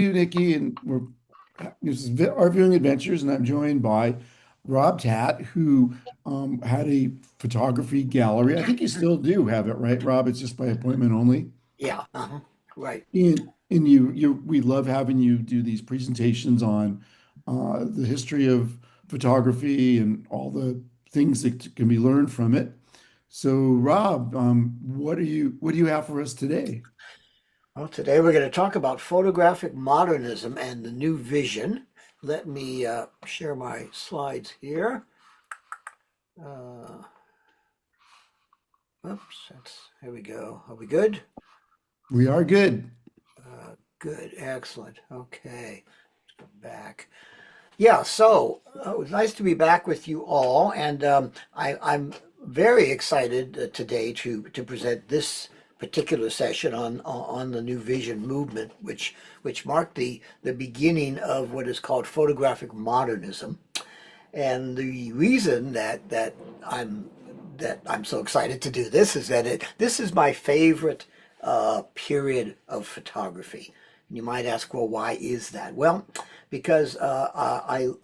You, Nikki, and this is our viewing adventures, and I'm joined by Rob Tat, who had a photography gallery. I think you still do have it, right, Rob? It's just by appointment only. Yeah, right. And we love having you do these presentations on the history of photography and all the things that can be learned from it. So, Rob, what do you have for us today? Well, today we're going to talk about photographic modernism and the new vision. Let me share my slides here. Uh, here we go. Are we good? We are good. Good, excellent. Okay, let's go back. Yeah, so it was nice to be back with you all, and I'm very excited today to present this particular session on the New Vision movement, which marked the beginning of what is called photographic modernism. And the reason that I'm so excited to do this is that this is my favorite period of photography. And you might ask, well, why is that? Well, because I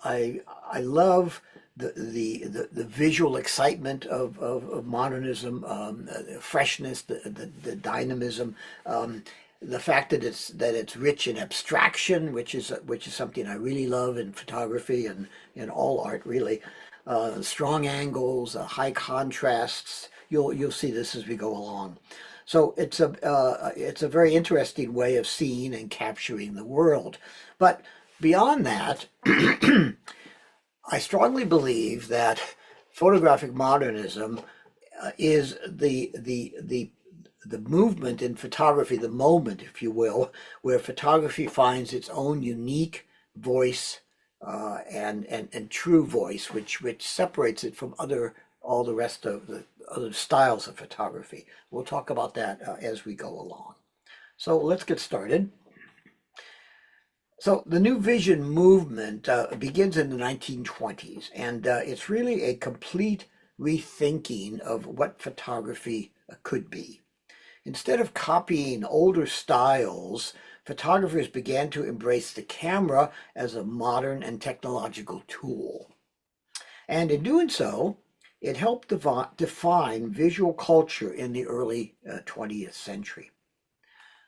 love the visual excitement of modernism, the freshness, the dynamism, the fact that it's rich in abstraction, which is something I really love in photography and in all art, really. Strong angles, high contrasts. You'll see this as we go along. So it's a very interesting way of seeing and capturing the world. But beyond that, I strongly believe that photographic modernism is the movement in photography, the moment, if you will, where photography finds its own unique voice and true voice, which separates it from all the rest of the other styles of photography. We'll talk about that as we go along. So let's get started. So the New Vision movement begins in the 1920s, and it's really a complete rethinking of what photography could be. Instead of copying older styles, photographers began to embrace the camera as a modern and technological tool. And in doing so, it helped define visual culture in the early 20th century.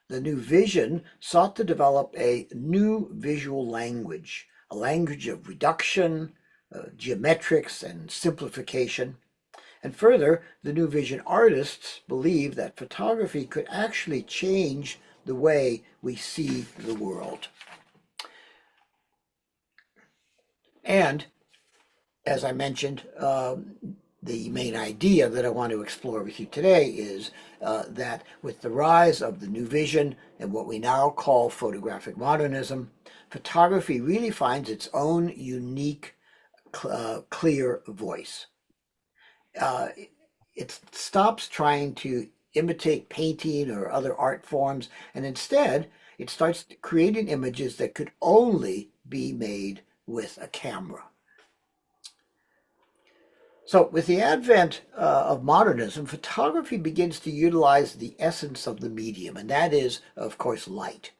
The new vision sought to develop a new visual language, a language of reduction, geometrics, and simplification. And further, the new vision artists believed that photography could actually change the way we see the world. And as I mentioned, the main idea that I want to explore with you today is that with the rise of the new vision and what we now call photographic modernism, photography really finds its own unique, clear voice. Uh, it stops trying to imitate painting or other art forms, and instead it starts creating images that could only be made with a camera. So, with the advent of modernism, photography begins to utilize the essence of the medium, and that is, of course, light.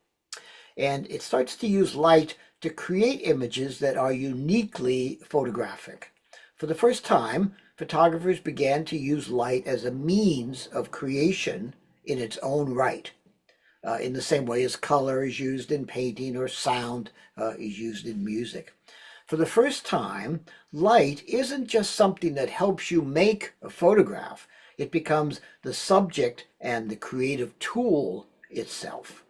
And it starts to use light to create images that are uniquely photographic. For the first time, photographers began to use light as a means of creation in its own right, in the same way as color is used in painting or sound is used in music. For the first time, light isn't just something that helps you make a photograph. It becomes the subject and the creative tool itself.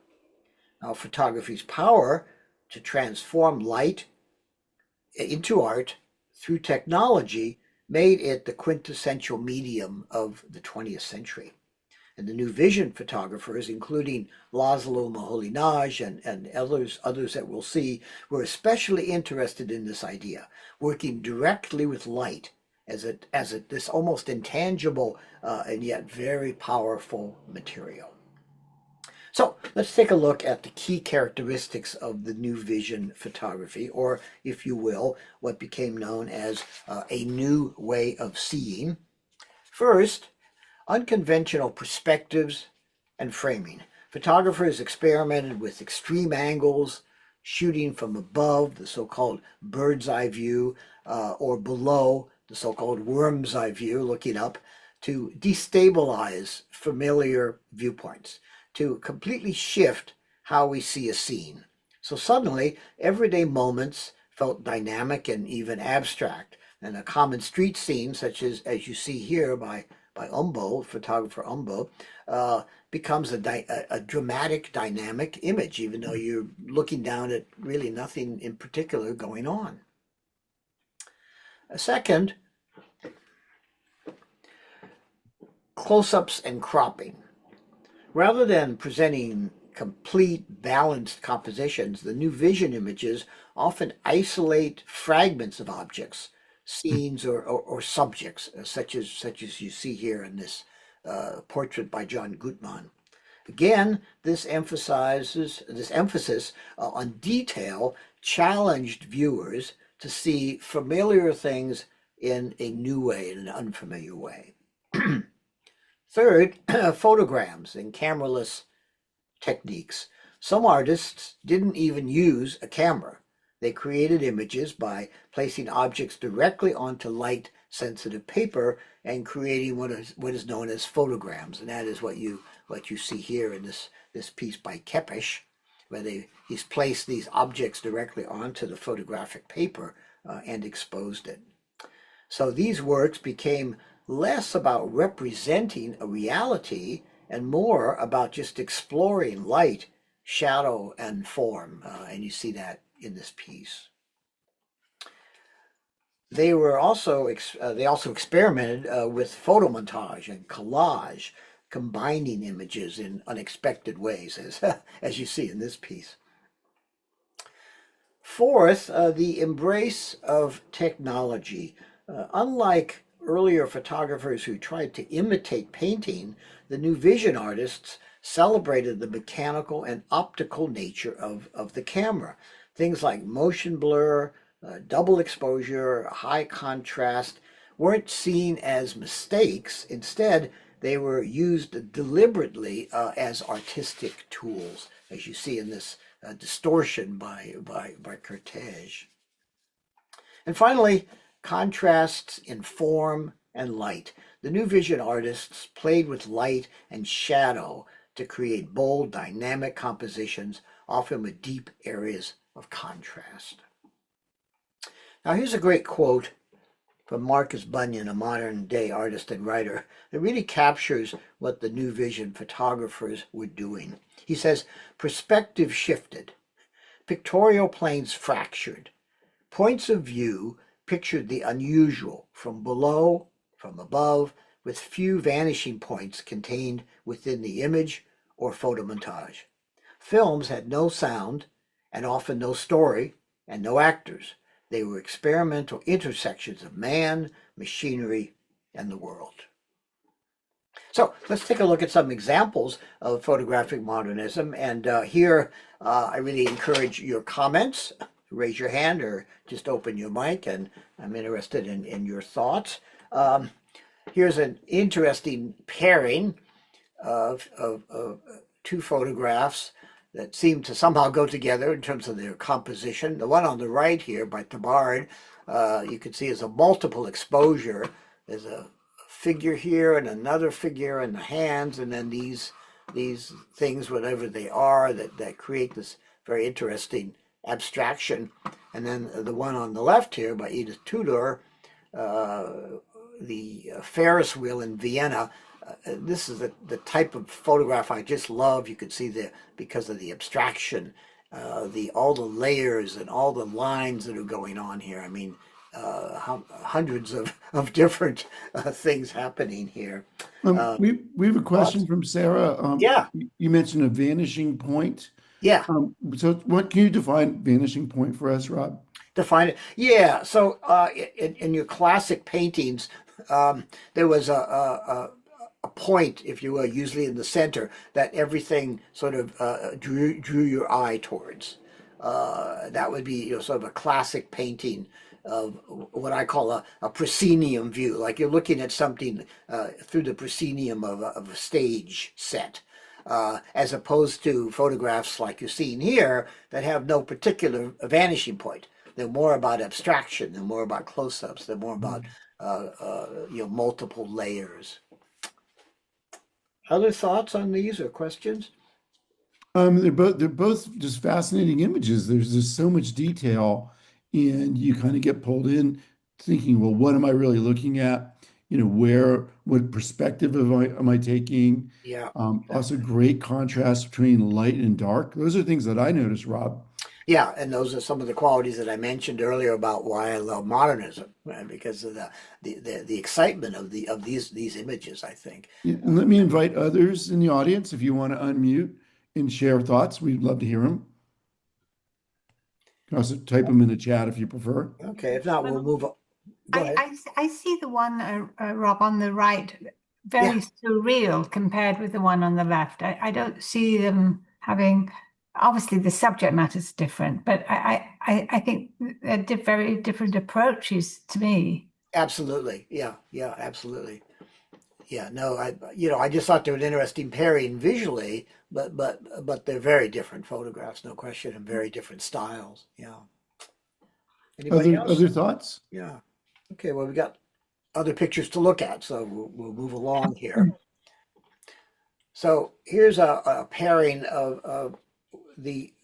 Now, photography's power to transform light into art through technology made it the quintessential medium of the 20th century. And the New Vision photographers, including Laszlo Moholy-Nagy and others that we'll see, were especially interested in this idea, working directly with light as this almost intangible and yet very powerful material. So let's take a look at the key characteristics of the New Vision photography, or if you will, what became known as a new way of seeing. First, unconventional perspectives and framing. Photographers experimented with extreme angles, shooting from above, the so-called bird's eye view, or below, the so-called worm's eye view, looking up, to destabilize familiar viewpoints, to completely shift how we see a scene. So suddenly, everyday moments felt dynamic and even abstract. And a common street scene, such as you see here by Umbo, photographer Umbo, becomes a dramatic, dynamic image, even though you're looking down at really nothing in particular going on. A second, close-ups and cropping. Rather than presenting complete, balanced compositions, the new vision images often isolate fragments of objects, scenes, or subjects, such as you see here in this portrait by John Gutmann. Again, this emphasis on detail challenged viewers to see familiar things in a new way, in an unfamiliar way. Third, photograms and cameraless techniques. Some artists didn't even use a camera. They created images by placing objects directly onto light-sensitive paper and creating what is known as photograms, and that is what you see here in this piece by Kepesh, where he's placed these objects directly onto the photographic paper and exposed it. So these works became less about representing a reality and more about just exploring light, shadow, and form. And you see that in this piece. They also experimented with photomontage and collage, combining images in unexpected ways, as you see in this piece. Fourth, the embrace of technology. Unlike earlier photographers who tried to imitate painting, the new vision artists celebrated the mechanical and optical nature of the camera. Things like motion blur, double exposure, high contrast weren't seen as mistakes. Instead, they were used deliberately as artistic tools, as you see in this distortion by Cortege. And finally, contrasts in form and light. The new vision artists played with light and shadow to create bold, dynamic compositions, often with deep areas of contrast. Now, here's a great quote from Marcus Bunyan, a modern day artist and writer, that really captures what the new vision photographers were doing. He says, "Perspective shifted, pictorial planes fractured, points of view pictured the unusual from below, from above, with few vanishing points contained within the image or photomontage. Films had no sound and often no story and no actors. They were experimental intersections of man, machinery, and the world." So let's take a look at some examples of photographic modernism. And here I really encourage your comments. Raise your hand or just open your mic, and I'm interested in your thoughts. Here's an interesting pairing of two photographs that seem to somehow go together in terms of their composition. The one on the right here by Tabard, you can see is a multiple exposure. There's a figure here and another figure in the hands, and then these things, whatever they are, that create this very interesting abstraction. And then the one on the left here by Edith Tudor, the Ferris wheel in Vienna. This is the type of photograph I just love. You could see because of the abstraction, all the layers and all the lines that are going on here. I mean, hundreds of different things happening here. We have a question from Sarah. Yeah, You mentioned a vanishing point. yeah. So what can you define vanishing point for us, Rob? Define it. Yeah. So in your classic paintings, there was a point, if you will, usually in the center, that everything sort of drew your eye towards. That would be, sort of a classic painting of what I call a proscenium view, like you're looking at something through the proscenium of a stage set. as opposed to photographs like you're seeing here that have no particular vanishing point. They're more about abstraction. They're more about close-ups. They're more about multiple layers. Other thoughts on these or questions? They're both just fascinating images. There's just so much detail, and you kind of get pulled in thinking, well, what am I really looking at? What perspective am I taking? Yeah, Also, exactly. great contrast between light and dark. Those are things that I noticed, Rob. Yeah, and those are some of the qualities that I mentioned earlier about why I love modernism, because of the excitement of these images, I think. Yeah, and let me invite others in the audience if you want to unmute and share thoughts. We'd love to hear them. You can also type them in the chat if you prefer. Okay, if not, we'll Well, move on. Go ahead. I see the one, Rob, on the right, Yeah, very surreal compared with the one on the left. I don't see them having, obviously the subject matter is different, but I think they're very different approaches to me. absolutely. Yeah, yeah, absolutely. Yeah, no, I just thought they were an interesting pairing visually, but they're very different photographs, no question, and very different styles. Yeah. Anybody else? Other thoughts? Yeah. Okay, well, we got other pictures to look at, so we'll move along here. So here's a pairing of the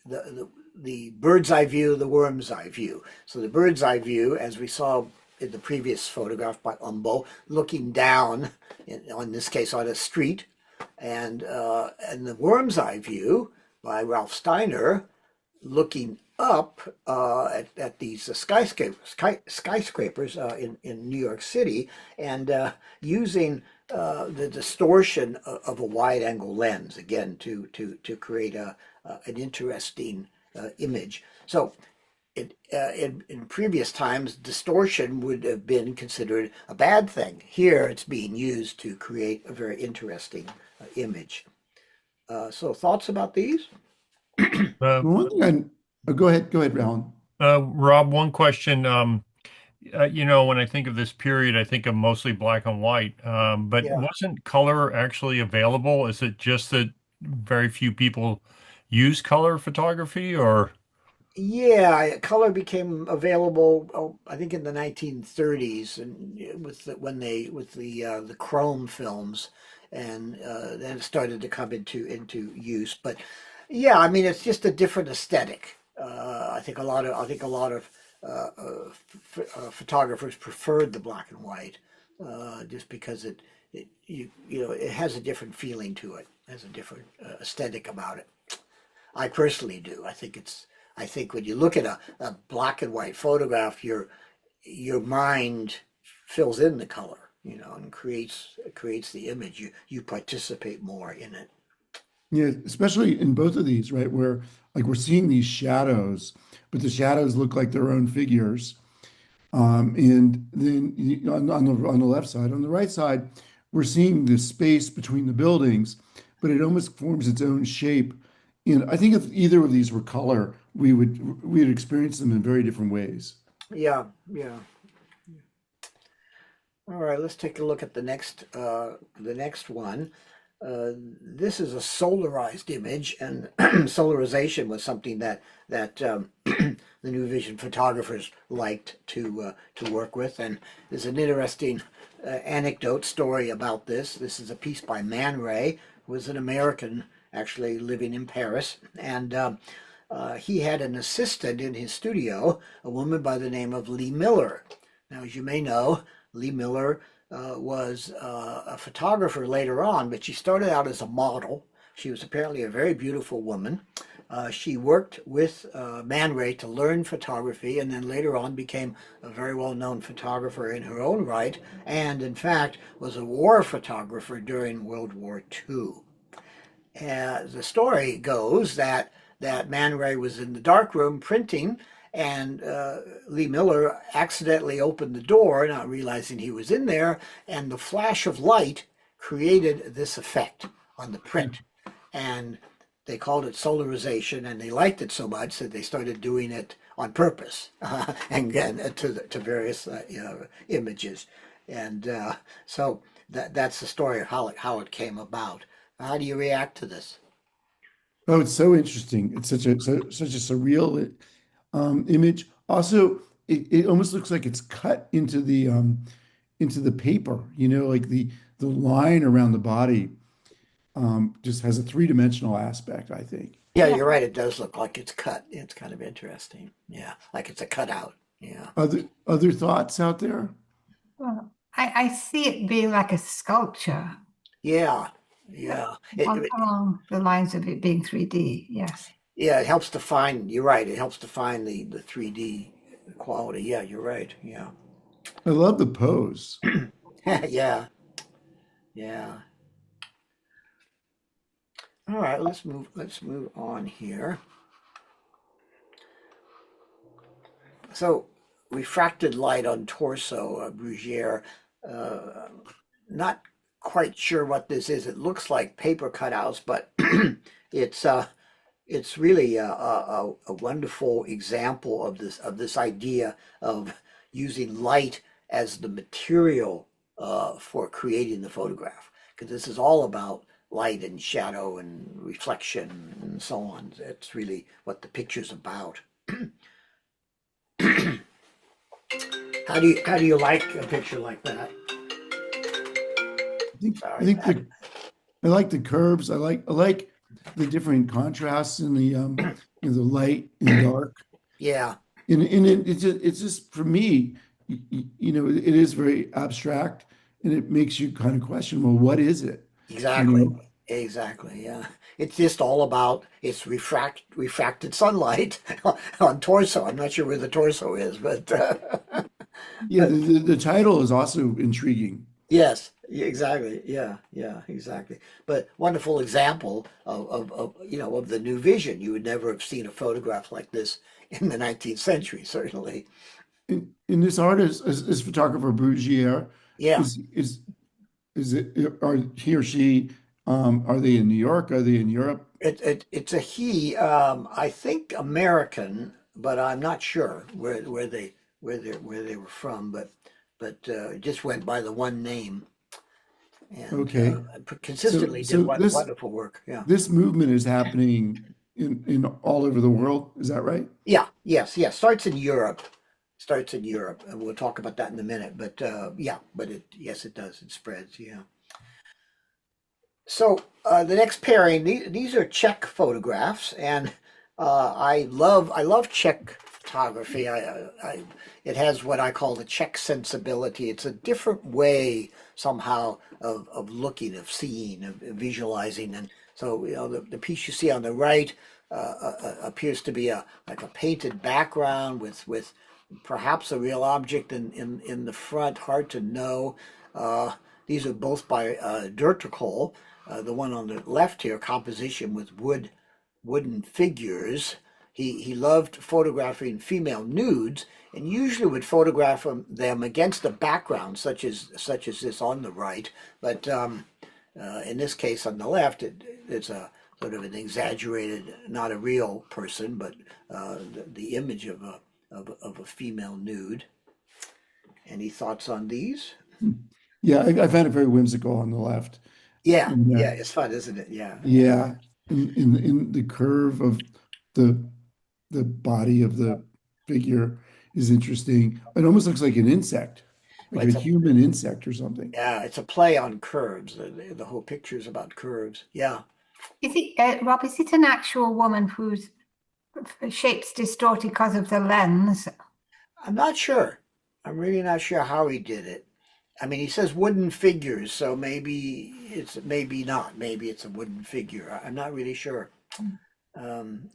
bird's eye view, the worm's eye view. So the bird's eye view, as we saw in the previous photograph by Umbo, looking down, in this case, on a street, and the worm's eye view by Ralph Steiner, looking up at these skyscrapers in New York City, and using the distortion of a wide angle lens again to create an interesting image. So in previous times, distortion would have been considered a bad thing. Here, it's being used to create a very interesting image. So thoughts about these? Uh, Well, one thing go ahead, Alan. Rob, one question. When I think of this period, I think of mostly black and white. But Yeah. wasn't color actually available? Is it just that very few people use color photography, or? Yeah, color became available, I think in the 1930s, and with the chrome films, and then it started to come into use. But yeah, I mean, it's just a different aesthetic. I think a lot of photographers preferred the black and white, just because it has a different feeling to it, has a different aesthetic about it. I personally do. I think when you look at a black and white photograph, your mind fills in the color, and creates the image. You participate more in it. Yeah, especially in both of these, right? Where like we're seeing these shadows, but the shadows look like their own figures. And then on the left side, on the right side, we're seeing the space between the buildings, but it almost forms its own shape. And I think if either of these were color, we would experience them in very different ways. Yeah, yeah. All right, let's take a look at the next one. This is a solarized image, and solarization was something that the New Vision photographers liked to work with, and there's an interesting anecdote story about this. This is a piece by Man Ray, who was an American actually living in Paris, and he had an assistant in his studio, a woman by the name of Lee Miller. Now, as you may know, Lee Miller was a photographer later on, but she started out as a model. She was apparently a very beautiful woman. She worked with Man Ray to learn photography, and then later on became a very well-known photographer in her own right, and in fact was a war photographer during World War II. The story goes that Man Ray was in the darkroom printing, and Lee Miller accidentally opened the door, not realizing he was in there, and the flash of light created this effect on the print. And they called it solarization, and they liked it so much that they started doing it on purpose, and again to various images. And so that's the story of how it came about. How do you react to this? Oh, it's so interesting. It's such a surreal image. Also, it almost looks like it's cut into the paper. You know, like the line around the body just has a three-dimensional aspect, I think. Yeah, Yeah. you're right. It does look like it's cut. It's kind of interesting. Yeah, like it's a cutout. Yeah. Other thoughts out there? Well, I see it being like a sculpture Yeah. Yeah. along the lines of it being 3D. Yes. Yeah, it helps define, you're right. It helps define the 3D quality. Yeah, you're right. Yeah. I love the pose. Yeah. Yeah. All right, let's move on here. So, refracted light on torso, Brugiere. Uh, Not quite sure what this is. It looks like paper cutouts, but it's it's really a wonderful example of this idea of using light as the material for creating the photograph. Because this is all about light and shadow and reflection and so on. It's really what the picture's about. How do you like a picture like that? I Sorry, think I like the curves. I like the different contrasts in in the light and dark. yeah, And it's just for me, you know, it is very abstract, and it makes you kind of question, well, what is it? You exactly. know, Exactly, yeah. It's just all about it's refracted sunlight on torso. I'm not sure where the torso is, but yeah. but The title is also intriguing. yes, exactly. Yeah, yeah, exactly. But wonderful example of of the new vision. You would never have seen a photograph like this in the 19th century, certainly. In this artist, as photographer Brugiere, Yeah. is is is it are he or she? Are they in New York? Are they in Europe? It's a he. I think American, but I'm not sure where they were from. But it just went by the one name and Okay, consistently did so wonderful work. Yeah. this movement is happening in all over the world. Is that right? Yeah. Yes. Yes. Starts in Europe. Starts in Europe, and we'll talk about that in a minute. But yeah. But it yes, it does. It spreads. Yeah. So the next pairing, these are Czech photographs, and I love Czech photography. It has what I call the Czech sensibility. It's a different way somehow of looking, of seeing, of visualizing, and so the piece you see on the right appears to be a like a painted background with perhaps a real object in the front. Hard to know. These are both by Dirterkohl. The one on the left here, composition with wooden figures. He loved photographing female nudes and usually would photograph them against a background such as this on the right. But in this case on the left, it's a sort of an exaggerated, not a real person, but the image of a female nude. Any thoughts on these? Yeah, I found it very whimsical on the left. Yeah, And, yeah, it's fun, isn't it? Yeah, yeah. yeah, in the curve of the the body of the figure is interesting. It almost looks like an insect, like Well, a human insect or something. it's a play on curves. The whole picture is about curves. Yeah, Is it, Rob, is it an actual woman whose shape's distorted because of the lens? I'm not sure. I'm really not sure how he did it. I mean, he says wooden figures, so maybe not. Maybe it's a wooden figure. I'm not really sure.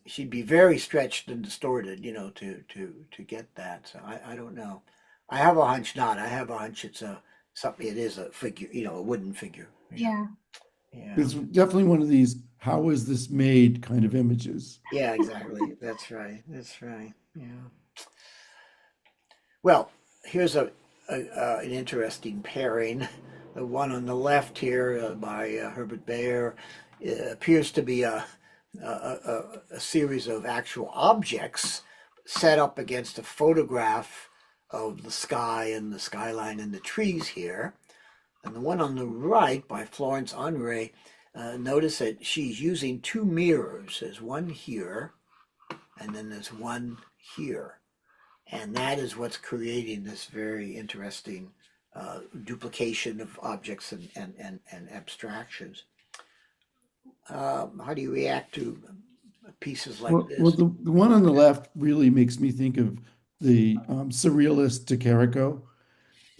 She'd be very stretched and distorted, to get that. So I don't know. I have a hunch not. I have a hunch it's a something. It is a figure, a wooden figure. Yeah, Yeah. yeah, It's definitely one of these "how is this made" kind of images. yeah. Exactly. That's right. That's right. Yeah. Well, here's an interesting pairing. The one on the left here by Herbert Bayer appears to be a series of actual objects set up against a photograph of the sky and the skyline and the trees here. And the one on the right by Florence Henry Notice that she's using two mirrors. There's one here, and then there's one here. And that is what's creating this very interesting duplication of objects and abstractions. How do you react to pieces like Well, this? the one on the left really makes me think of the surrealist de Chirico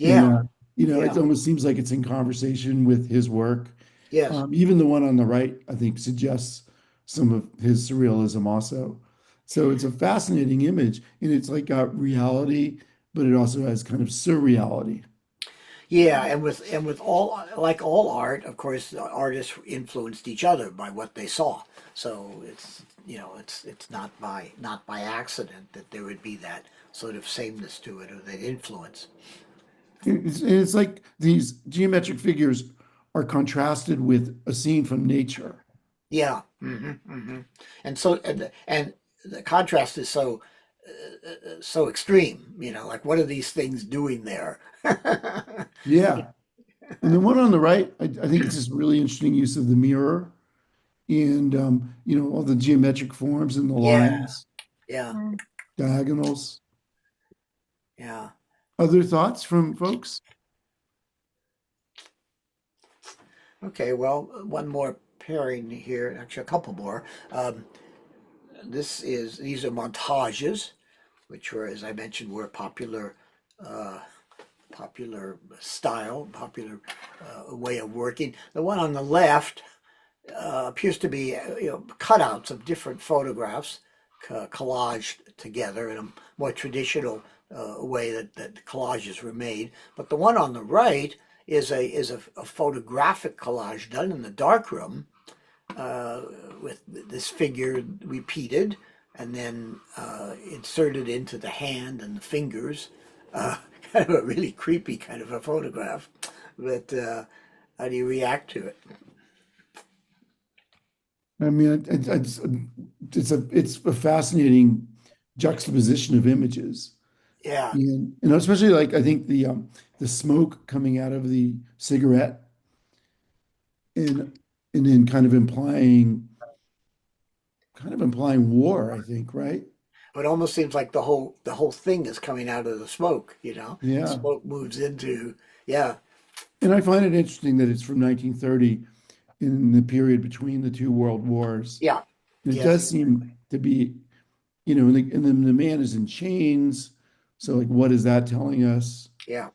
in Yeah, that, it yeah, almost seems like it's in conversation with his work. yes. Even the one on the right, I think, suggests some of his surrealism also. So it's a fascinating image, and it's like got reality, but it also has kind of surreality. Yeah, and with all like all art, of course, the artists influenced each other by what they saw. So it's not by accident that there would be that sort of sameness to it or that influence. It's like these geometric figures are contrasted with a scene from nature. Yeah, hmm. And the contrast is so extreme. Like what are these things doing there? Yeah. And the one on the right, I think it's this really interesting use of the mirror and all the geometric forms and the Yeah, lines, yeah, Mm. diagonals. yeah. Other thoughts from folks? Okay, well, one more pairing here, actually a couple more. Um, these are montages, which were, as I mentioned, were uh, popular style, popular way of working. The one on the left appears to be cutouts of different photographs collaged together in a more traditional way that collages were made. But the one on the right is a photographic collage done in the darkroom uh, with this figure repeated and then inserted into the hand and the fingers. Uh, kind of a really creepy kind of a photograph. But how do you react to it? I mean, it's a fascinating juxtaposition of images, Yeah, and especially like I think the smoke coming out of the cigarette and and then kind of implying war, I think, right? it almost seems like the whole thing is coming out of the smoke. Yeah. Smoke moves into yeah, And I find it interesting that it's from 1930 in the period between the two world wars. yeah, And it yes, does seem to be, and the man is in chains. So, like, what is that telling us? yeah,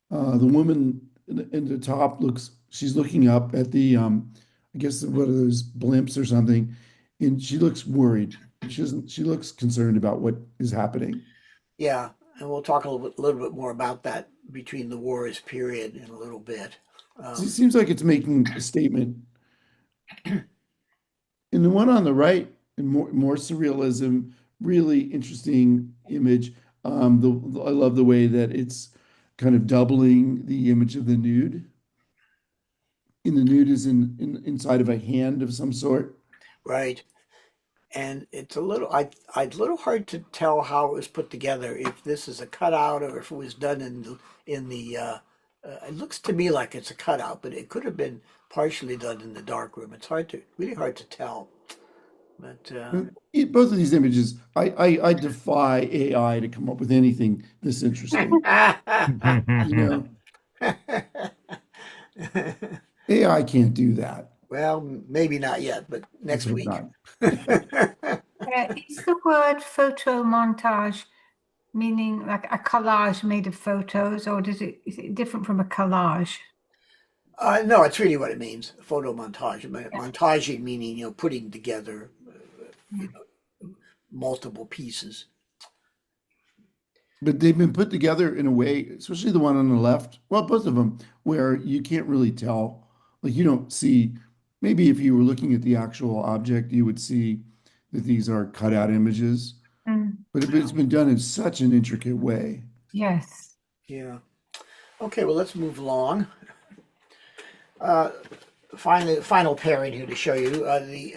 The woman in the top she's looking up at I guess, what are those blimps or something, and she looks worried. She looks concerned about what is happening. yeah. And we'll talk a little bit more about that between the wars period in a little bit. It Um, seems like it's making a statement. And the one on the right, and more surrealism, really interesting image. I love the way that it's kind of doubling the image of the nude. And the nude is inside of a hand of some sort. right. And it's a little hard to tell how it was put together. If this is a cutout or if it was done in the. It looks to me like it's a cutout, but it could have been partially done in the dark room. It's really hard to tell. But Both of these images, I defy AI to come up with anything this interesting. You know, AI can't do that. well, maybe not yet, but Let's next hope week. not. Is the word photo montage meaning like a collage made of photos, or is it different from a collage? No, it's really what it means. Photo montage. Yeah. Montaging meaning putting together you Mm. know multiple pieces. But they've been put together in a way, especially the one on the left, well, both of them, where you can't really tell. Like you don't see, maybe if you were looking at the actual object, you would see that these are cut out images. Mm. But it's been done in such an intricate way. Yes. Yeah. Okay, well, let's move along. Uh, final pairing here to show you the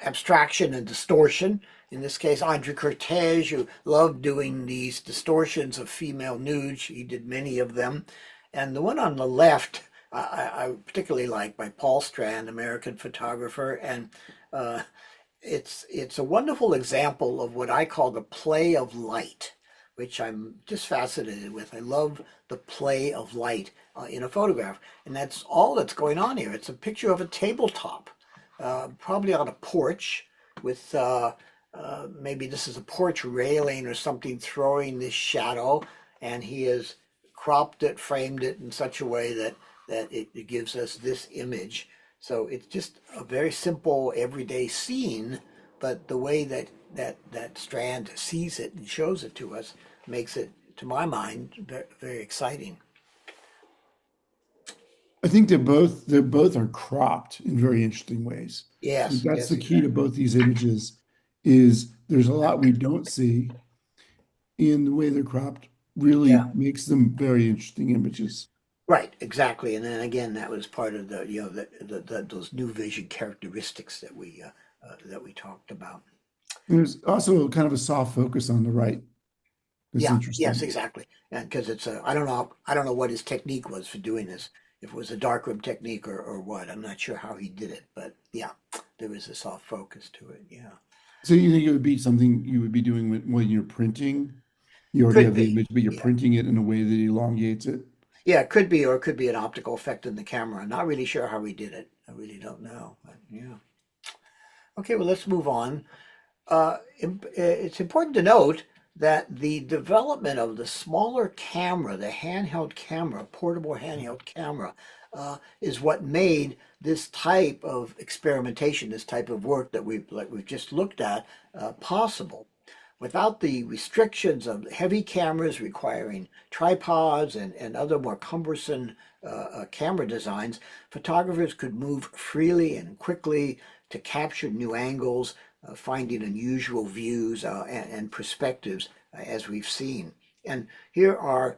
abstraction and distortion. In this case, Andre Cortez, who loved doing these distortions of female nudes. He did many of them. And the one on the left I particularly like by Paul Strand, American photographer, and uh, it's a wonderful example of what I call the play of light, which I'm just fascinated with. I love the play of light in a photograph, and that's all that's going on here. It's a picture of a tabletop, probably on a porch with maybe this is a porch railing or something throwing this shadow, and he has cropped it, framed it in such a way that it gives us this image. So it's just a very simple everyday scene, but the way that Strand sees it and shows it to us makes it, to my mind, very, very exciting. I think they both are cropped in very interesting ways. I think Yes, that's yes, the key to exactly. both these images is there's a lot we don't see in the way they're cropped Yeah, really makes them very interesting images. right, exactly. And then again, that was part of the those new vision characteristics that we talked about. There's also kind of a soft focus on the right. That's Yeah, yes, interesting. exactly. And because it's a, I don't know what his technique was for doing this. If it was a darkroom technique or what, I'm not sure how he did it, but yeah, there was a soft focus to it. Yeah, So you think it would be something you would be doing when you're printing? You already could have the be. image, but you're Yeah, printing it in a way that elongates it. yeah, it could be, or it could be an optical effect in the camera. I'm not really sure how he did it. I really don't know, but yeah. Okay, well, let's move on. It's important to note that the development of the smaller camera, the handheld camera, portable handheld camera, is what made this type of experimentation, this type of work that we've just looked at, possible. Without the restrictions of heavy cameras requiring tripods and other more cumbersome camera designs, photographers could move freely and quickly to capture new angles, finding unusual views and perspectives, as we've seen. And here are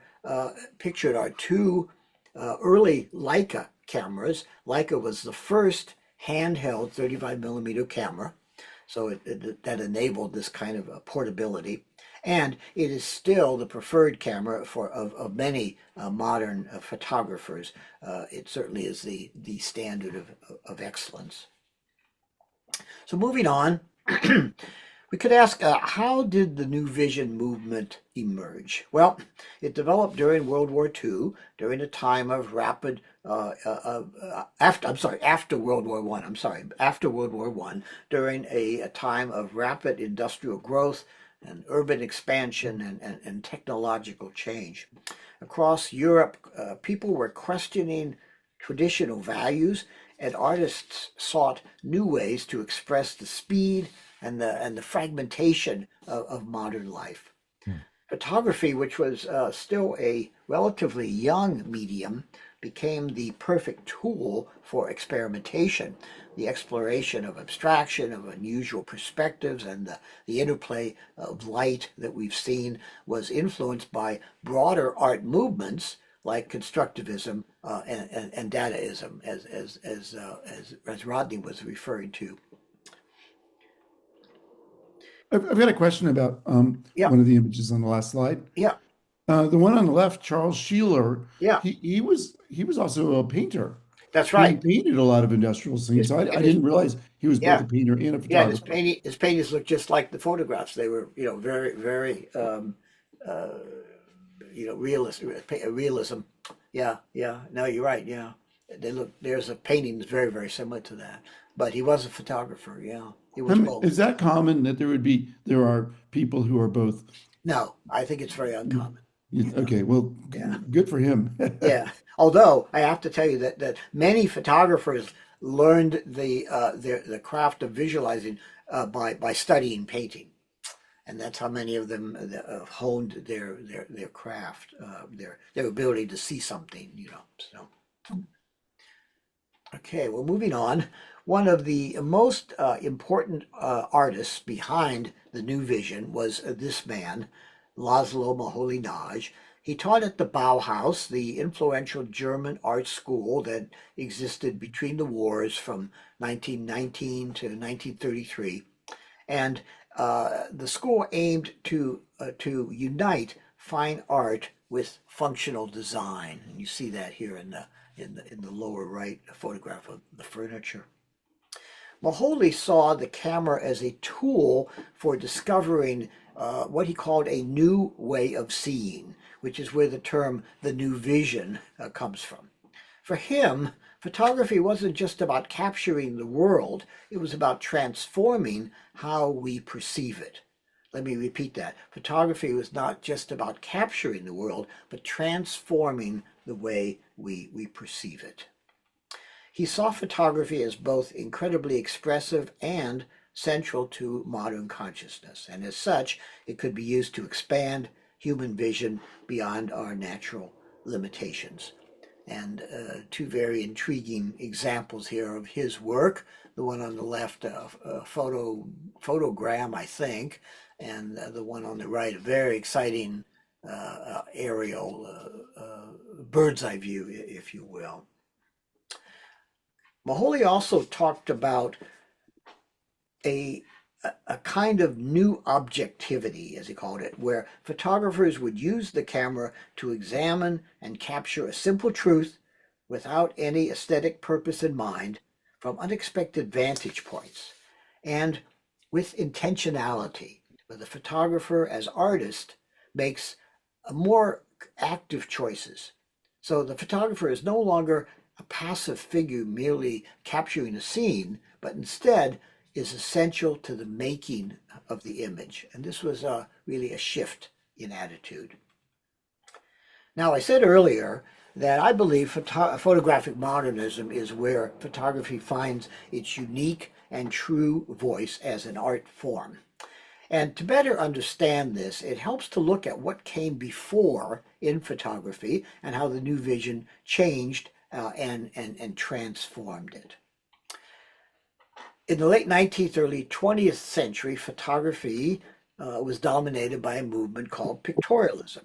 pictured are two early Leica cameras. Leica was the first handheld 35 millimeter camera, so that enabled this kind of portability. And it is still the preferred camera of many modern photographers. It certainly is the standard of excellence. So moving on, we could ask, how did the New Vision movement emerge? Well, it developed during World War II, during a time of rapid, after World War One. I'm sorry, after World War One, during a time of rapid industrial growth and urban expansion and technological change. Across Europe, people were questioning traditional values, and artists sought new ways to express the speed and the fragmentation of modern life. Photography, which was still a relatively young medium, became the perfect tool for experimentation, the exploration of abstraction, of unusual perspectives, and the interplay of light that we've seen was influenced by broader art movements like constructivism and Dadaism, as Rodney was referring to. I've got a question about Yeah, one of the images on the last slide. yeah, The one on the left, Charles Sheeler, yeah. he was also a painter. That's He right. painted a lot of industrial scenes. His, So I and his, didn't realize he was both yeah, a painter and a yeah. photographer. His paintings look just like the photographs. They were, very, very, uh, realism. Yeah, yeah. No, you're right. Yeah, they look. There's a painting that's very, very similar to that. But he was a photographer. Yeah, he was both. Is that common that there are people who are both? No, I think it's very uncommon. Yeah, Okay, well, yeah. good for him. Yeah. Although I have to tell you that many photographers learned the craft of visualizing by studying painting, and that's how many of them honed their craft, their ability to see something. So okay, well, moving on. One of the most important artists behind the New Vision was this man, Laszlo Moholy-Nagy. He taught at the Bauhaus, the influential German art school that existed between the wars from 1919 to 1933. And the school aimed to unite fine art with functional design. And you see that here in the lower right, a photograph of the furniture. Moholy saw the camera as a tool for discovering what he called a new way of seeing, which is where the term the new vision comes from. For him, photography wasn't just about capturing the world, it was about transforming how we perceive it. Let me repeat that. Photography was not just about capturing the world, but transforming the way we perceive it. He saw photography as both incredibly expressive and central to modern consciousness, and as such, it could be used to expand human vision beyond our natural limitations. And two very intriguing examples here of his work. The one on the left, photogram, I think, and the one on the right, a very exciting aerial bird's eye view, if you will. Moholy also talked about a kind of new objectivity, as he called it, where photographers would use the camera to examine and capture a simple truth without any aesthetic purpose in mind from unexpected vantage points and with intentionality, where the photographer as artist makes more active choices. So the photographer is no longer a passive figure merely capturing a scene, but instead is essential to the making of the image. And this was really a shift in attitude. Now, I said earlier that I believe photographic modernism is where photography finds its unique and true voice as an art form. And to better understand this, it helps to look at what came before in photography and how the new vision changed and transformed it. In the late 19th, early 20th century, photography was dominated by a movement called pictorialism.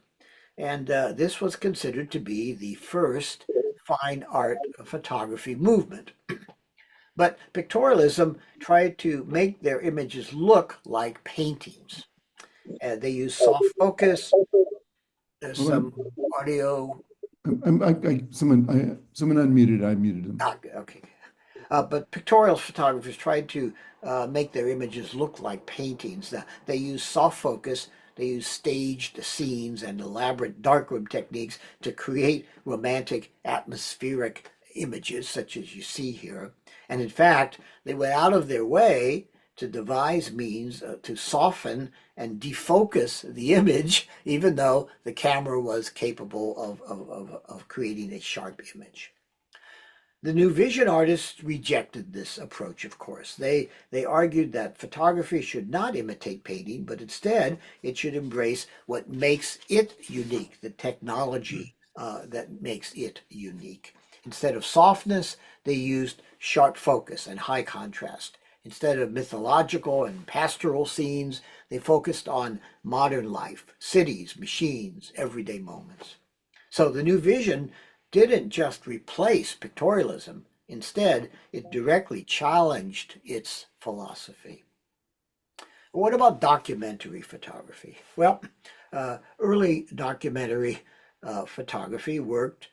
And this was considered to be the first fine art photography movement. But pictorialism tried to make their images look like paintings. They used soft focus, there's Hold some on. audio. Someone unmuted. I muted them. Okay. But pictorial photographers tried to make their images look like paintings. They used soft focus, they used staged scenes and elaborate darkroom techniques to create romantic atmospheric images, such as you see here. And in fact, they went out of their way to devise means to soften and defocus the image, even though the camera was capable of creating a sharp image. The New Vision artists rejected this approach, of course. They argued that photography should not imitate painting, but instead it should embrace what makes it unique, the technology that makes it unique. Instead of softness, they used sharp focus and high contrast. Instead of mythological and pastoral scenes, they focused on modern life, cities, machines, everyday moments. So the New Vision didn't just replace pictorialism. Instead, it directly challenged its philosophy. What about documentary photography? Well, early documentary photography work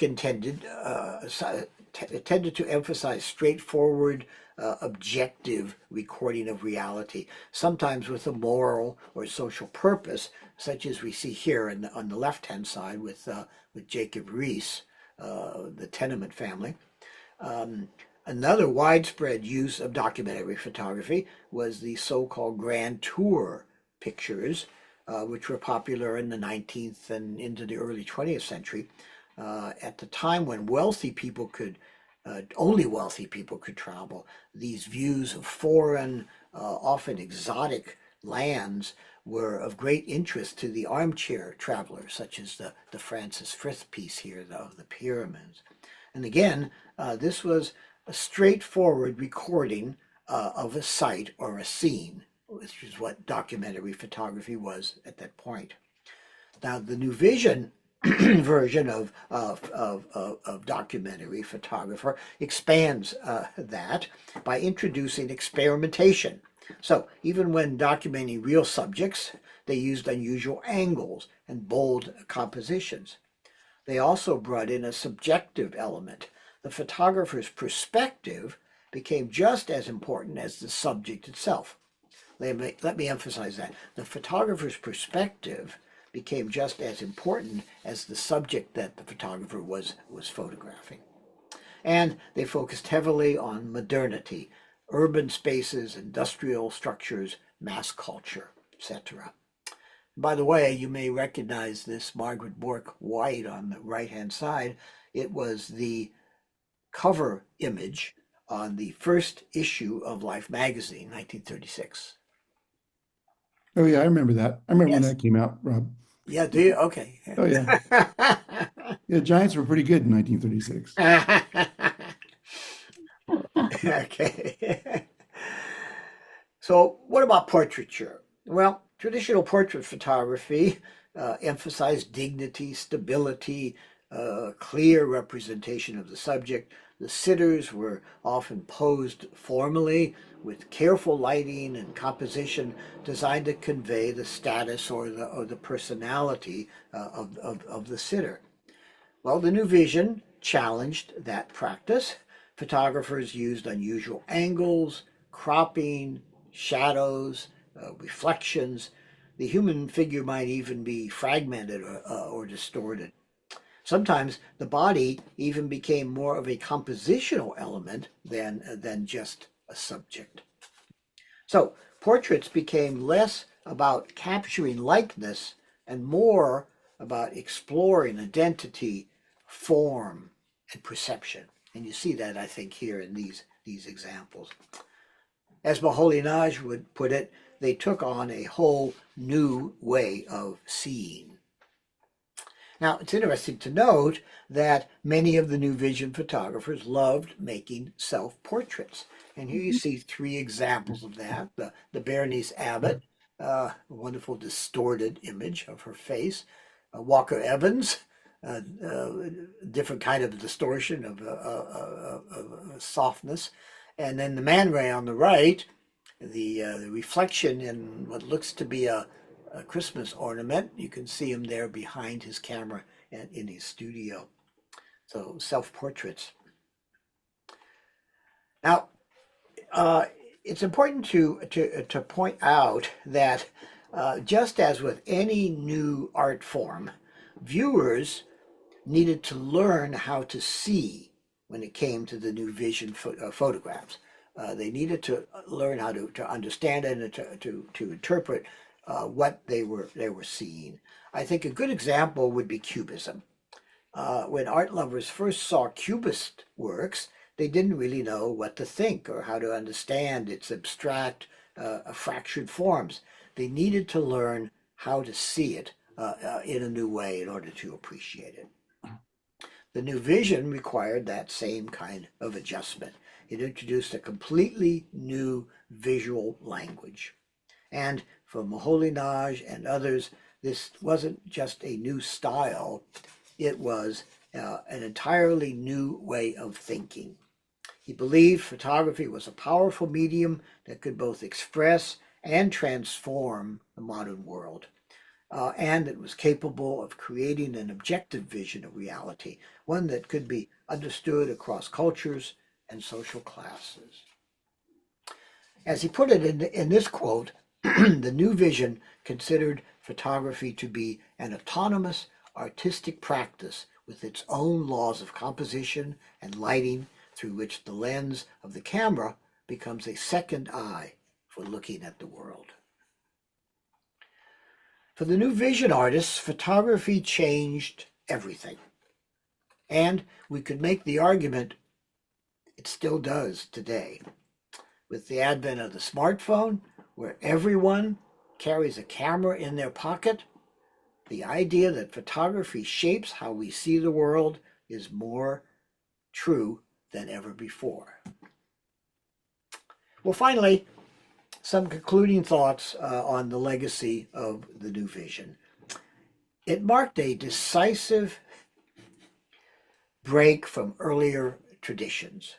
intended to emphasize straightforward, objective recording of reality, sometimes with a moral or social purpose, such as we see here on the left-hand side with Jacob Riis, the Tenement family. Another widespread use of documentary photography was the so-called grand tour pictures, which were popular in the 19th and into the early 20th century, at the time when only wealthy people could travel. These views of foreign, often exotic lands were of great interest to the armchair travelers, such as the Francis Frith piece here of the pyramids. And again, this was a straightforward recording of a site or a scene, which is what documentary photography was at that point. Now, the New Vision version of documentary photographer expands that by introducing experimentation. So even when documenting real subjects, they used unusual angles and bold compositions. they also brought in a subjective element. The photographer's perspective became just as important as the subject itself. Let me emphasize that. The photographer's perspective became just as important as the subject that the photographer was photographing. And they focused heavily on modernity, urban spaces, industrial structures, mass culture, etc. By the way, you may recognize this Margaret Bourke White on the right-hand side. It was the cover image on the first issue of Life magazine, 1936. Oh yeah, I remember that. I remember when Yes. that came out, Rob. Yeah, do you? Okay. Oh yeah. Yeah, Giants were pretty good in 1936. Okay. So, what about portraiture? Well, traditional portrait photography emphasized dignity, stability, clear representation of the subject. The sitters were often posed formally with careful lighting and composition designed to convey the status or the personality of the sitter. Well, the new vision challenged that practice. Photographers used unusual angles, cropping, shadows, reflections. The human figure might even be fragmented or distorted. Sometimes the body even became more of a compositional element than just a subject. So portraits became less about capturing likeness and more about exploring identity, form, and perception. And you see that, I think, here in these examples. As Moholy-Nagy would put it, they took on a whole new way of seeing. Now, it's interesting to note that many of the New Vision photographers loved making self-portraits. And here you see three examples of that. The Berenice Abbott, a wonderful distorted image of her face. Walker Evans, different kind of distortion of softness. And then the Man Ray on the right, the reflection in what looks to be a Christmas ornament. You can see him there behind his camera and in his studio. So self-portraits. Now, it's important to point out that just as with any new art form, viewers needed to learn how to see when it came to the new vision photographs. They needed to learn how to understand it and to interpret what they were seeing. I think a good example would be Cubism. When art lovers first saw Cubist works, they didn't really know what to think or how to understand its abstract, fractured forms. They needed to learn how to see it in a new way in order to appreciate it. The new vision required that same kind of adjustment. It introduced a completely new visual language. And for Moholy-Nagy and others, this wasn't just a new style, it was an entirely new way of thinking. He believed photography was a powerful medium that could both express and transform the modern world. And it was capable of creating an objective vision of reality, one that could be understood across cultures and social classes. As he put it in this quote, the new vision considered photography to be an autonomous artistic practice with its own laws of composition and lighting, through which the lens of the camera becomes a second eye for looking at the world. For the new vision artists, photography changed everything. And we could make the argument it still does today. With the advent of the smartphone, where everyone carries a camera in their pocket, the idea that photography shapes how we see the world is more true than ever before. Well, finally, some concluding thoughts on the legacy of the new vision. It marked a decisive break from earlier traditions,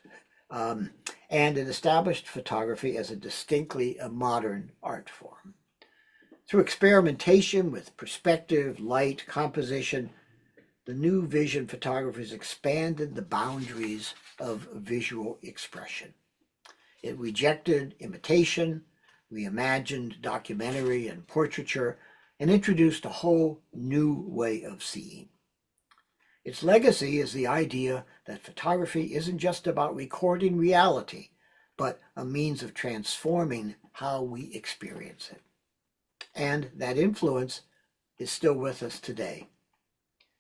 and it established photography as a distinctly modern art form. Through experimentation with perspective, light, composition, the new vision photographers expanded the boundaries of visual expression. It rejected imitation, reimagined documentary and portraiture, and introduced a whole new way of seeing. Its legacy is the idea that photography isn't just about recording reality, but a means of transforming how we experience it. And that influence is still with us today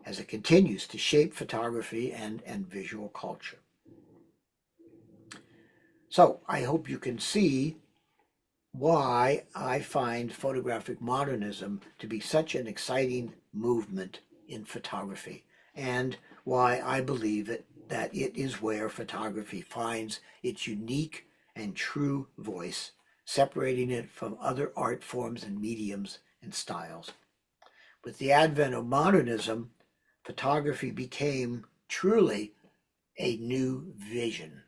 as it continues to shape photography and visual culture. So I hope you can see why I find photographic modernism to be such an exciting movement in photography, and why I believe that it is where photography finds its unique and true voice, separating it from other art forms and mediums and styles. With the advent of modernism, photography became truly a new vision.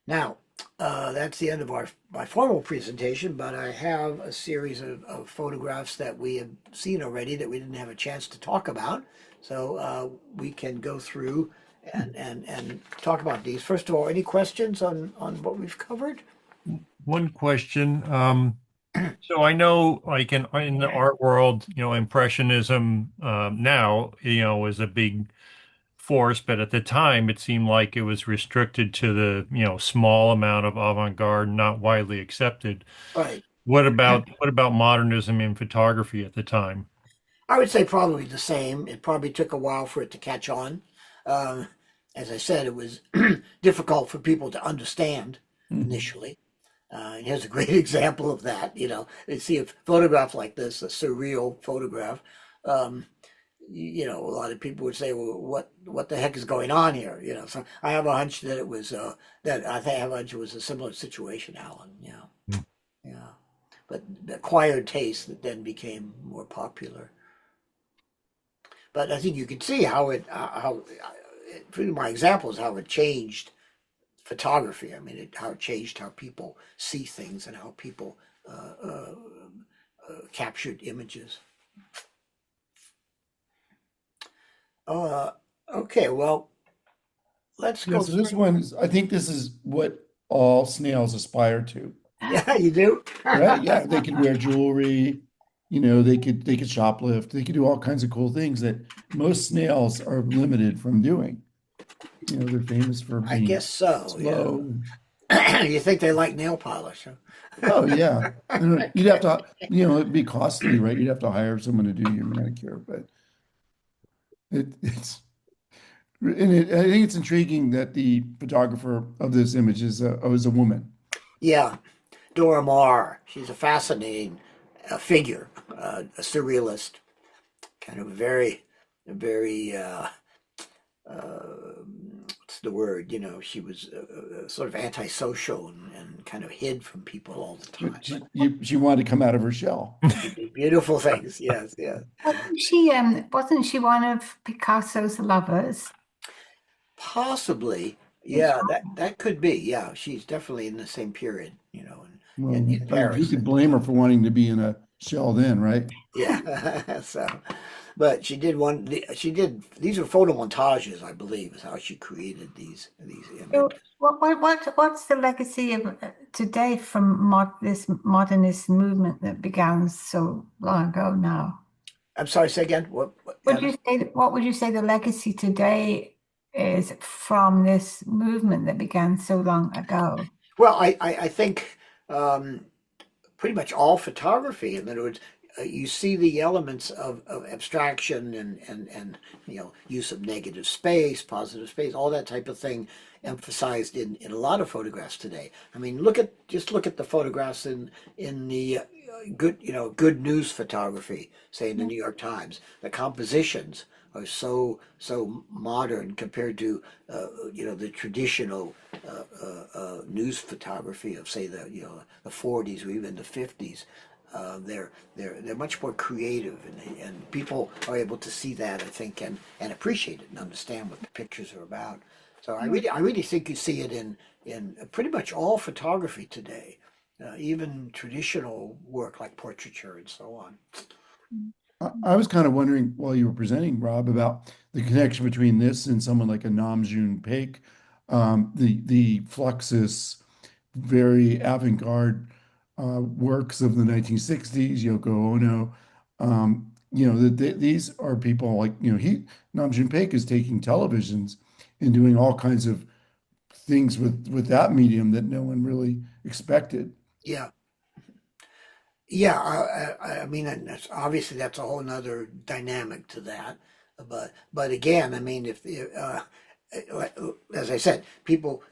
Now, that's the end of my formal presentation, but I have a series of photographs that we have seen already that we didn't have a chance to talk about. So we can go through and talk about these. First of all, any questions on what we've covered? One question. So I know, like in the art world, Impressionism now, is a big force, but at the time, it seemed like it was restricted to the, small amount of avant-garde, not widely accepted. Right. What about modernism in photography at the time? I would say probably the same. It probably took a while for it to catch on. Um, as I said, it was difficult for people to understand Mhm. initially. And here's a great example of that. They see a photograph like this, a surreal photograph. Um, a lot of people would say, "Well, what the heck is going on here?" So I have a hunch that it was that I think I have a hunch it was a similar situation, Alan. Yeah. But the acquired taste that then became more popular. But I think you can see how through my examples, how it changed photography. I mean, how it changed how people see things and how people uh, uh, captured images. Uh, okay, well, let's Yeah, go so this through. one is, I think this is what all snails aspire to, Yeah, you do. right? Yeah, they could wear jewelry, they could shoplift, they could do all kinds of cool things that most snails are limited from doing. They're famous for I being guess so. Yeah. slow. You think they like nail polish? Huh? Oh yeah. And you'd have to, it'd be costly, right? You'd have to hire someone to do your manicure, but I think it's intriguing that the photographer of this image is a woman. Yeah, Dora Maar. She's a fascinating figure, a surrealist, kind of very what's the word? She was sort of antisocial and kind of hid from people all the time. But She wanted to come out of her shell. she did beautiful things. Yes, yes. Wasn't she one of Picasso's lovers? Possibly, It's yeah. That could be. Yeah, she's definitely in the same period. Well, In I mean, who Paris could at the blame her time. for wanting to be in a shell then, right? Yeah. So, but she did one. She did. These are photo montages, I believe, is how she created these So images. what's the legacy of today from this modernist movement that began so long ago now? I'm sorry. Say again. Anna? What would you say the legacy today is from this movement that began so long ago? Well, I think pretty much all photography. In other words, you see the elements of abstraction and use of negative space, positive space, all that type of thing emphasized in a lot of photographs today. I mean, just look at the photographs in the good news photography, say in the New York Times. The compositions are so modern compared to the traditional news photography of say the 40s or even the 50s. They're much more creative, and people are able to see that, I think, and appreciate it and understand what the pictures are about. So I really think you see it in pretty much all photography today, even traditional work like portraiture and so on. I was kind of wondering while you were presenting, Rob, about the connection between this and someone like a Nam June Paik, the Fluxus, very avant-garde works of the 1960s, Yoko Ono. These are people like, Nam June Paik is taking televisions and doing all kinds of things with that medium that no one really expected. Yeah. Yeah, I mean, and that's obviously that's a whole nother dynamic to that. But again, I mean, if like- as I said, people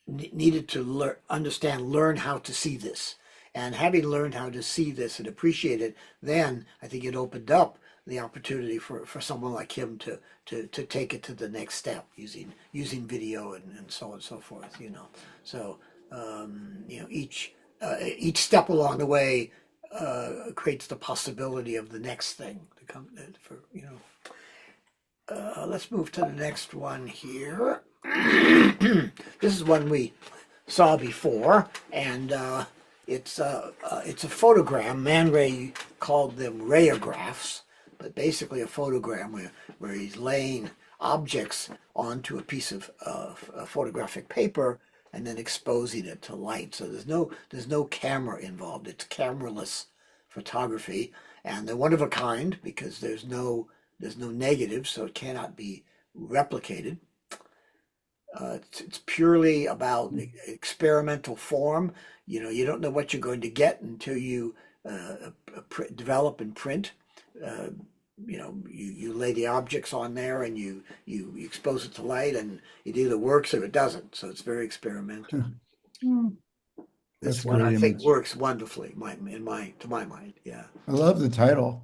needed to learn how to see this, and having learned how to see this and appreciate it, then I think it opened up the opportunity for someone like him to take it to the next step using video and so on and so forth. So each step along the way creates the possibility of the next thing to come let's move to the next one here. This is one we saw before, and it's a photogram. Man Ray called them rayographs, but basically a photogram where he's laying objects onto a piece of photographic paper and then exposing it to light. So there's no camera involved. It's cameraless photography, and they're one of a kind because there's no negative, so it cannot be replicated. It's purely about experimental form. You don't know what you're going to get until you develop and print. Uh, you lay the objects on there and you expose it to light, and it either works or it doesn't. So it's very experimental. Mm. This That's a one great I think image. works wonderfully, to my mind. Yeah. I love the title.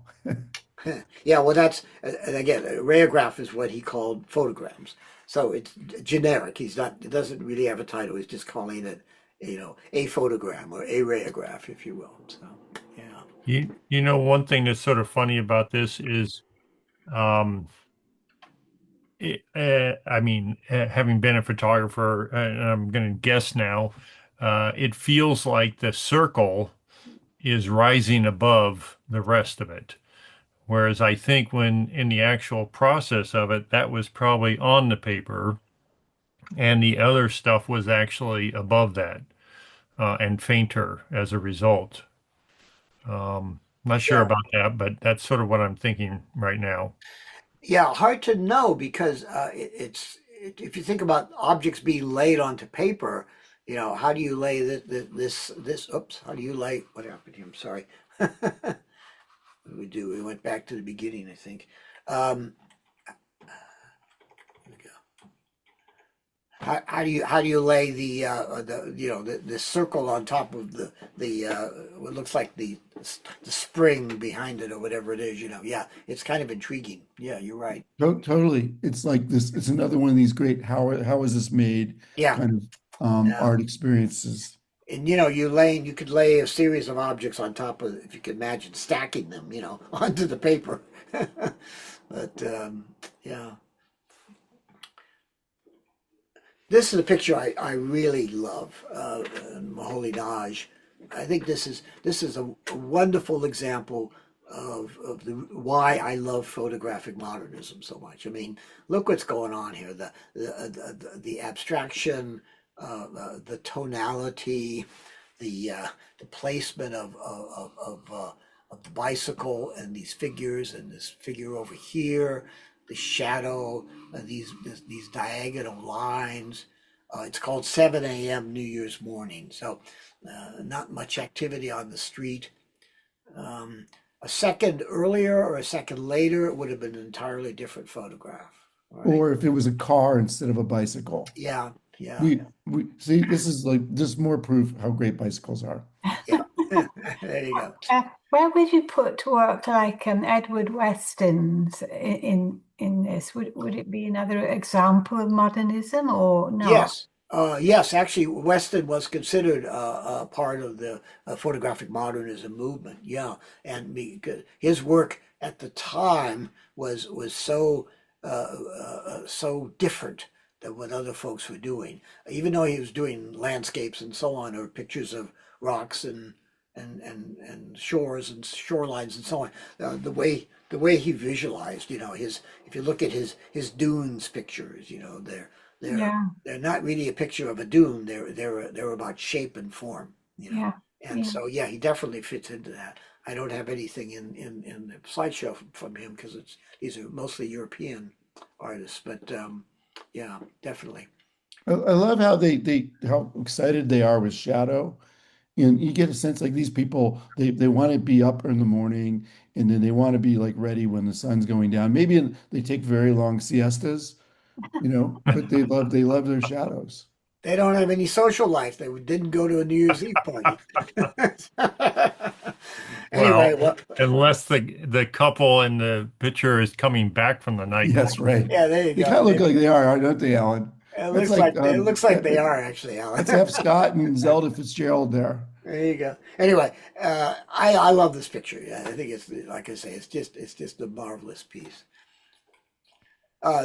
Yeah, well, that's and again, a rayograph is what he called photograms. So it's generic. He's not. It doesn't really have a title. He's just calling it, a photogram or a rayograph, if you will. So, yeah, One thing that's sort of funny about this is, um, I mean, having been a photographer, and I'm going to guess now, it feels like the circle is rising above the rest of it. Whereas I think when in the actual process of it, that was probably on the paper, and the other stuff was actually above that, and fainter as a result. Not sure yeah, about that, but that's sort of what I'm thinking right now. yeah. Hard to know because if you think about objects being laid onto paper, how do you lay this? Oops, how do you lay? What happened here? I'm sorry. We went back to the beginning, I think. Um, here we go. How do you lay the circle on top of the what looks like the spring behind it or whatever it is, yeah, it's kind of intriguing. Yeah, you're right. Totally. It's like this, it's another one of these great how is this made Yeah, kind of yeah. art experiences. And you could lay a series of objects on top of, if you could imagine stacking them, onto the paper. But yeah, this is a picture I really love, Maholi Naj. I think this is a wonderful example of why I love photographic modernism so much. I mean, look what's going on here: the abstraction, the tonality, the placement of the bicycle and these figures and this figure over here, the shadow, these diagonal lines. It's called 7 a.m. New Year's morning, so not much activity on the street. A second earlier or a second later, it would have been an entirely different photograph, right? Or if it was a car instead of a bicycle. Yeah, yeah, We see this is like just more proof how great bicycles are. yeah. There you go. Where would you put to work like Edward Weston's in this? Would it be another example of modernism or not? Yes. Yes, actually, Weston was considered part of the photographic modernism movement. Yeah, and because his work at the time was so different than what other folks were doing. Even though he was doing landscapes and so on, or pictures of rocks and shores and shorelines and so on. The way he visualized, his if you look at his dunes pictures, they're Yeah. they're not really a picture of a dune. They're about shape and form, Yeah. and Yeah. so yeah, he definitely fits into that. I don't have anything in the slideshow from him because these are mostly European artists, but yeah, definitely. I love how they how excited they are with shadow. And you get a sense like these people, they want to be up in the morning and then they want to be like ready when the sun's going down. Maybe they take very long siestas, but they love their shadows. They don't have any social life. They didn't go to a New Year's Eve party. Anyway, Well, well, unless the couple in the picture is coming back from the nightclub. Yes, right. yeah, there you They go. kind of look like they are, don't they, Alan? It That's looks like like they are actually, Alan. that's F. Scott and Zelda Fitzgerald there. There you go. Anyway, I love this picture. Yeah, I think it's like I say, it's just a marvelous piece.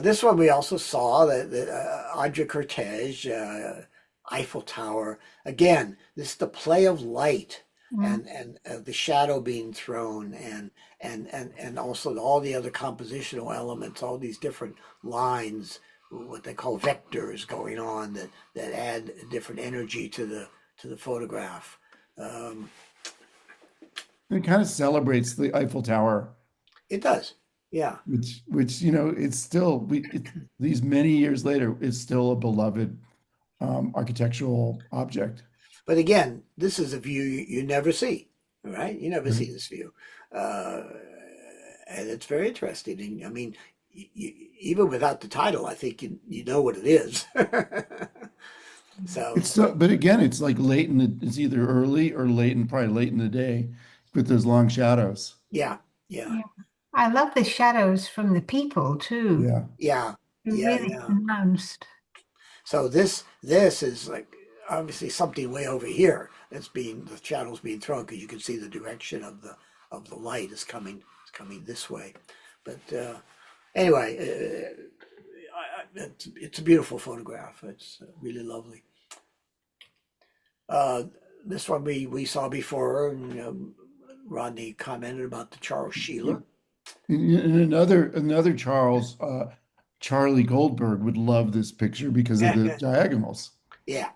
This one we also saw the Audrey Cortege, Eiffel Tower. Again, this is the play of light Mm. and the shadow being thrown and also all the other compositional elements, all these different lines, what they call vectors going on that add different energy to the photograph. Um, It kind of celebrates the Eiffel Tower, it does, yeah. which it's still these many years later, it's still a beloved architectural object. But again, this is a view you never see, right? You never Right. see this view. Uh, and it's very interesting. And I mean, even without the title, I think you know what it is. So, It's so, but again, it's like late it's either early or late and probably late in the day with those long shadows. yeah, yeah, Yeah. I love the shadows from the people too. Yeah. yeah, They're yeah, really yeah. pronounced. So this is like obviously something way over here the shadow's being thrown because you can see the direction of the light is coming this way. But anyway, it's a beautiful photograph. It's really lovely. Uh, this one we saw before, and Rodney commented about the Charles Sheeler. And another Charlie Goldberg would love this picture because of the diagonals. Yeah,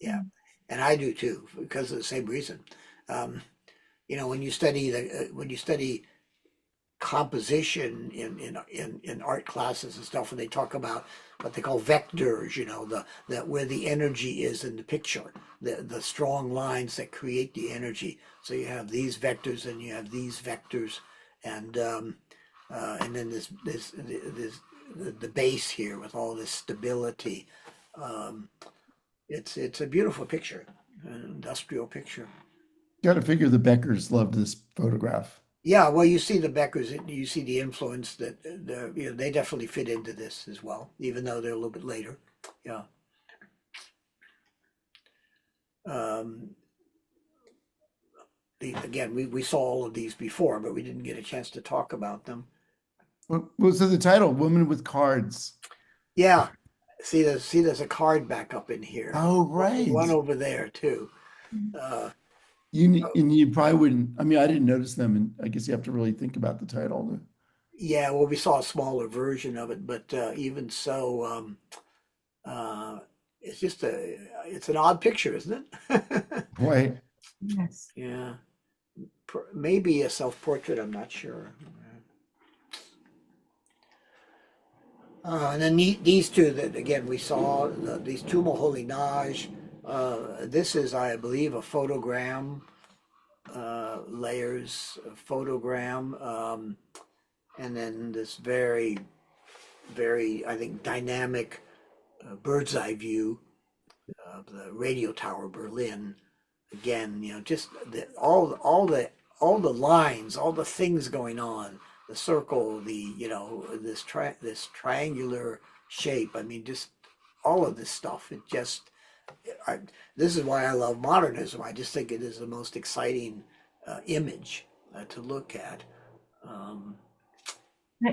yeah, and I do too because of the same reason. Um, when you study composition in art classes and stuff, when they talk about what they call vectors, that where the energy is in the picture, the strong lines that create the energy. So you have these vectors and you have these vectors, and then this the base here with all this stability. Um, it's a beautiful picture, an industrial picture. Got to figure the Beckers loved this photograph. Yeah, well, you see the Beckers, you see the influence that they definitely fit into this as well, even though they're a little bit later. Yeah. Um, again, we saw all of these before, but we didn't get a chance to talk about them. What was the title? Woman with Cards. Yeah. See, there's a card back up in here. Oh, right. One over there too. Uh, And you probably wouldn't. I mean, I didn't notice them, and I guess you have to really think about the title. yeah, well, we saw a smaller version of it, but even so, uh, it's an odd picture, isn't it? Boy, Yes. Yeah. Maybe a self-portrait, I'm not sure. And then these two that again we saw these two Moholy-Nagy. This is, I believe, a photogram, layers of photogram, and then this very, very, I think, dynamic bird's eye view of the radio tower Berlin. Again, just all the lines, all the things going on, the circle, this triangular shape. I mean, just all of this stuff. I, this is why I love modernism. I just think it is the most exciting image to look at. Um,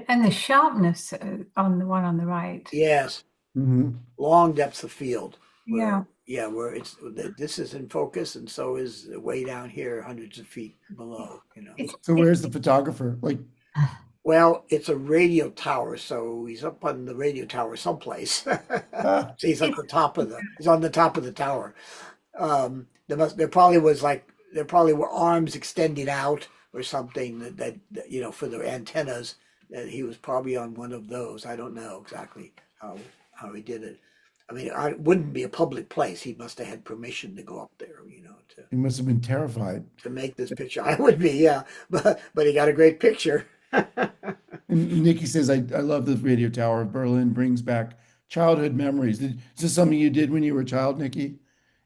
And the sharpness on the one on the right. yes, hmm long depths of field Yeah. Yeah, where this is in focus, and so is way down here, hundreds of feet below. It's, So it, where's the photographer? Like, Well, it's a radio tower, so he's up on the radio tower someplace. ah, So he's at it's the top of he's on the top of the tower. There probably was there probably were arms extending out or something that for the antennas, that he was probably on one of those. I don't know exactly how he did it. I mean, it wouldn't be a public place. He must have had permission to go up there, he must have been terrified. to make this picture. I would be, yeah, but he got a great picture. And Nikki says, I love the radio tower of Berlin, brings back childhood memories. Is this something you did when you were a child, Nikki?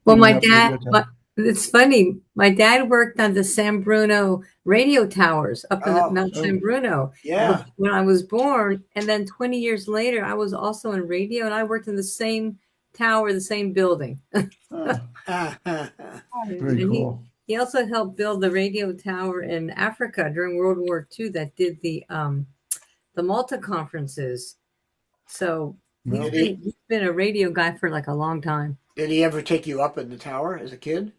Well, You went my up dad, radio tower? it's funny. My dad worked on the San Bruno radio towers up in Oh, Mount San Oh, Bruno yeah. when I was born. And then 20 years later, I was also in radio and I worked in the same tower, the same building. ah, very And cool. he also helped build the radio tower in Africa during World War II that did the Malta conferences. So Well, he's been a radio guy for like a long time. Did he ever take you up in the tower as a kid?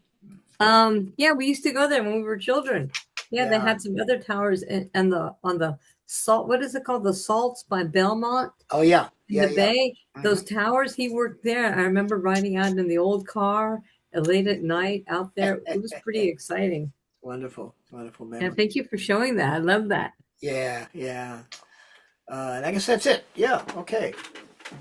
Yeah, we used to go there when we were children. Yeah, they Yeah. had some other towers and on the salt. What is it called? The Salts by Belmont Oh, yeah. in Yeah, the yeah. bay. Mhm. Those towers, he worked there. I remember riding out in the old car late at night out there. It was pretty exciting. Wonderful, wonderful And memory. thank you for showing that. I love that. Yeah, yeah. And I guess that's it. Yeah, okay.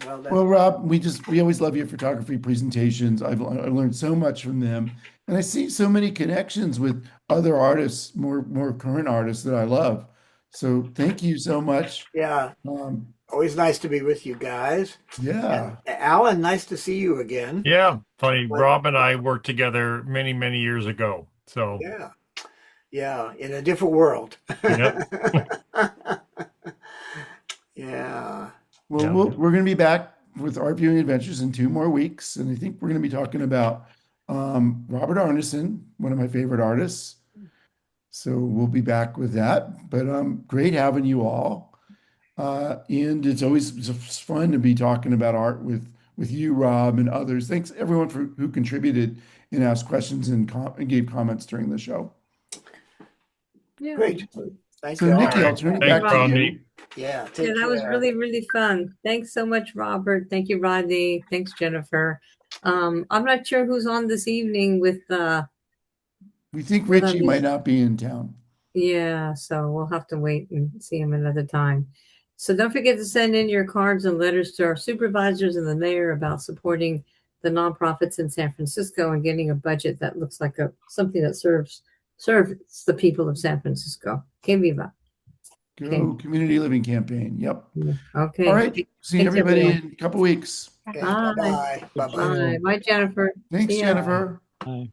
Well, well, Rob, we always love your photography presentations. I learned so much from them, and I see so many connections with other artists, more current artists that I love. So thank you so much. yeah, always nice to be with you guys. And Yeah. Alan, nice to see you again. Yeah, funny. But Rob and I worked together many, many years ago. So, yeah, yeah, in a different world. yep, Yeah. Well, yeah. we're going to be back with Art Viewing Adventures in 2 more weeks, and I think we're going to be talking about Robert Arneson, one of my favorite artists. So we'll be back with that. But great having you all, and it's fun to be talking about art with you, Rob, and others. Thanks everyone who contributed and asked questions and gave comments during the show. Yeah. Great. Thank So you all. Nikki, All I'll right. turn it Thanks, back to you. Romney. Yeah, Yeah, take that was care. really, really fun. Thanks so much, Robert. Thank you, Rodney. Thanks, Jennifer. I'm not sure who's on this evening with We think with Richie others. might not be in town. Yeah, so we'll have to wait and see him another time. So don't forget to send in your cards and letters to our supervisors and the mayor about supporting the nonprofits in San Francisco and getting a budget that looks like something that serves the people of San Francisco. Que viva. Go Community Living Campaign. Yep. Okay. All right. See Thanks, everybody everyone. in a couple weeks. Okay, Bye. bye-bye. Bye-bye. Bye. Bye, Jennifer. Thanks, See ya. Jennifer. Bye.